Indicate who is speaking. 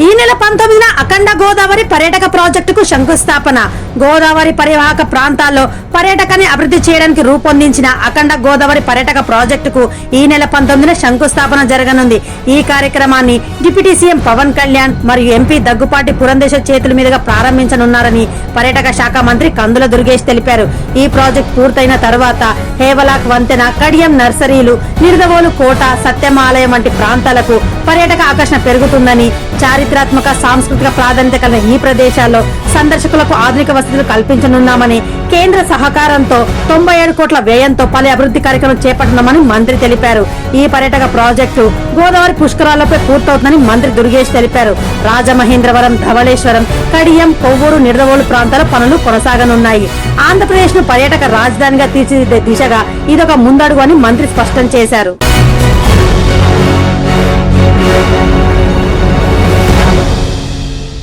Speaker 1: ఈ నెల 19న అఖండ గోదావరి పర్యాటక ప్రాజెక్టుకు శంకుస్థాపన. గోదావరి పరివాహక ప్రాంతాల్లో పర్యాటకాన్ని అభివృద్ధి చేయడానికి రూపొందించిన అఖండ గోదావరి పర్యాటక ప్రాజెక్టుకు ఈ నెల 19న శంకుస్థాపన జరగనుంది. ఈ కార్యక్రమాన్ని డిప్యూటీ సీఎం పవన్ కళ్యాణ్ మరియు ఎంపీ దగ్గుపాటి పురంధేశ్వర్ చేతుల మీదుగా ప్రారంభించనున్నారని పర్యాటక శాఖ మంత్రి కందుల దుర్గేష్ తెలిపారు. ఈ ప్రాజెక్టు పూర్తయిన తర్వాత హేవలాక్ వంతెన, కడియం నర్సరీలు, నిడదవోలు కోట, సత్యమాలయం వంటి ప్రాంతాలకు పర్యాటక ఆకర్షణ పెరుగుతుందని, చారిత్రాత్మక సాంస్కృతిక ప్రాధాన్యత కలిగిన ఈ ప్రదేశాల్లో సందర్శకులకు ఆధునిక వసతులు కల్పించనున్నామని, కేంద్ర సహకారంతో 97 కోట్ల వ్యయంతో పలు అభివృద్ధి కార్యక్రమాలు చేపట్టనున్నామని మంత్రి తెలిపారు. ఈ పర్యాటక ప్రాజెక్టు గోదావరి పుష్కరాలపై పూర్తవుతుందని మంత్రి దుర్గేష్ తెలిపారు. రాజమహేంద్రవరం, ధవళేశ్వరం, కడియం, కొవ్వూరు, నిడదవోలు ప్రాంతాల పనులు కొనసాగనున్నాయి. ఆంధ్రప్రదేశ్ ను పర్యాటక రాజధానిగా తీర్చిదిద్దే దిశగా ఇదొక ముందడుగు అని మంత్రి స్పష్టం చేశారు.